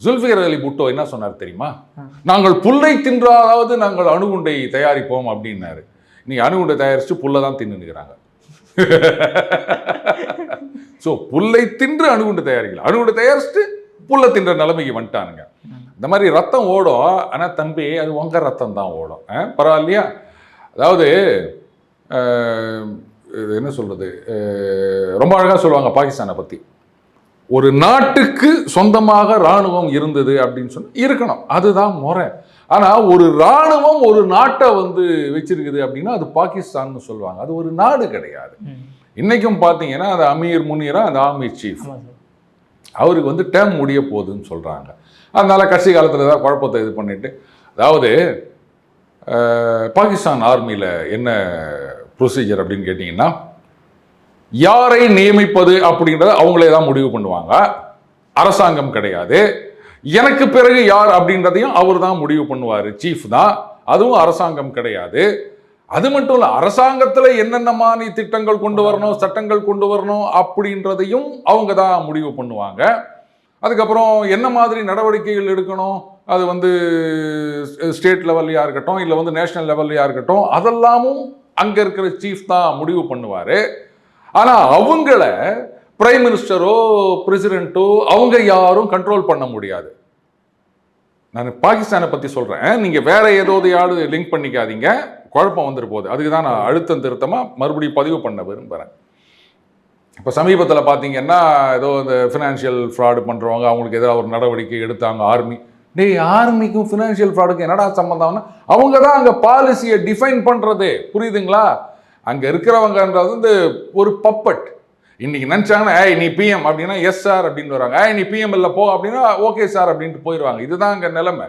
ஜுல்ஃபிகர் அலி புட்டோ என்ன சொன்னார் தெரியுமா? நாங்கள் புல்லை தின்றாவது நாங்கள் அணுகுண்டை தயாரிப்போம் அப்படின்னாரு. நீங்க அணுகுண்டை தயாரிச்சு புல்லை தான் தின்னுக்கிறாங்க. ஸோ புல்லை தின்று அணுகுண்டை தயாரிக்கல, அணுகுண்டை தயாரிச்சுட்டு புல்லை தின்ற நிலைமைக்கு வந்துட்டானுங்க. இந்த மாதிரி ரத்தம் ஓடும். ஆனால் தம்பி அது உங்க ரத்தம் தான் ஓடும். பரவாயில்லையா? அதாவது என்ன சொல்றது, ரொம்ப அழகாக சொல்லுவாங்க பாகிஸ்தானை பற்றி. ஒரு நாட்டுக்கு சொந்தமாக இராணுவம் இருந்தது அப்படின்னு சொன்னா இருக்கணும், அதுதான் முறை. ஆனால் ஒரு இராணுவம் ஒரு நாட்டை வச்சிருக்குது அப்படின்னா அது பாகிஸ்தான் சொல்லுவாங்க. அது ஒரு நாடு கிடையாது. இன்னைக்கும் பார்த்தீங்கன்னா அது அமீர் முனீரா, அந்த ஆர்மி சீஃப், அவருக்கு டேர்ம் முடிய போகுதுன்னு சொல்றாங்க. அதனால கடைசி காலத்தில் ஏதாவது குழப்பத்தை இது பண்ணிட்டு, அதாவது பாகிஸ்தான் ஆர்மியில் என்ன ப்ரொசீஜர் அப்படின்னு கேட்டிங்கன்னா, யாரை நியமிப்பது அப்படின்றத அவங்களே தான் முடிவு பண்ணுவாங்க. அரசாங்கம் கிடையாது. எனக்கு பிறகு யார் அப்படின்றதையும் அவர் தான் முடிவு பண்ணுவார், சீஃப் தான். அதுவும் அரசாங்கம் கிடையாது. அது மட்டும் இல்லை, அரசாங்கத்தில் என்னென்ன மாதிரி திட்டங்கள் கொண்டு வரணும், சட்டங்கள் கொண்டு வரணும் அப்படின்றதையும் அவங்க தான் முடிவு பண்ணுவாங்க. அதுக்கப்புறம் என்ன மாதிரி நடவடிக்கைகள் எடுக்கணும், அது ஸ்டேட் லெவல்லையா இருக்கட்டும், இல்லை நேஷனல் லெவல்லையா இருக்கட்டும், அதெல்லாமும் அங்கே இருக்கிற சீஃப் தான் முடிவு பண்ணுவார். ஆனால் அவங்கள பிரைம் மினிஸ்டரோ பிரசிடென்ட்டோ அவங்க யாரும் கண்ட்ரோல் பண்ண முடியாது. நான் பாகிஸ்தானை பற்றி சொல்கிறேன், நீங்கள் வேற ஏதோதையாவது லிங்க் பண்ணிக்காதீங்க, குழப்பம் வந்துட்டு போகுது. அதுக்கு தான் நான் அழுத்தம் திருத்தமாக மறுபடியும் பதிவு பண்ண விரும்புகிறேன். இப்போ சமீபத்தில் பார்த்தீங்கன்னா ஏதோ இந்த ஃபினான்ஷியல் ஃப்ராடு பண்ணுறவங்க அவங்களுக்கு எதிராக ஒரு நடவடிக்கை எடுத்தாங்க ஆர்மி. ஆர்மிக்கும் ஃபினான்ஷியல் ஃப்ராடுக்கும் என்னடா சம்மந்தம்னா, அவங்க தான் அங்கே பாலிசியை டிஃபைன் பண்ணுறது, புரியுதுங்களா? அங்கே இருக்கிறவங்கன்றது ஒரு பப்பட். இன்னைக்கு நினச்சாங்கன்னா நீ பிஎம் அப்படின்னா எஸ் சார் அப்படின்னு வராங்க, நீ பிஎம் இல்லை போ அப்படின்னா ஓகே சார் அப்படின்ட்டு போயிடுவாங்க. இதுதான் அங்கே நிலைமை.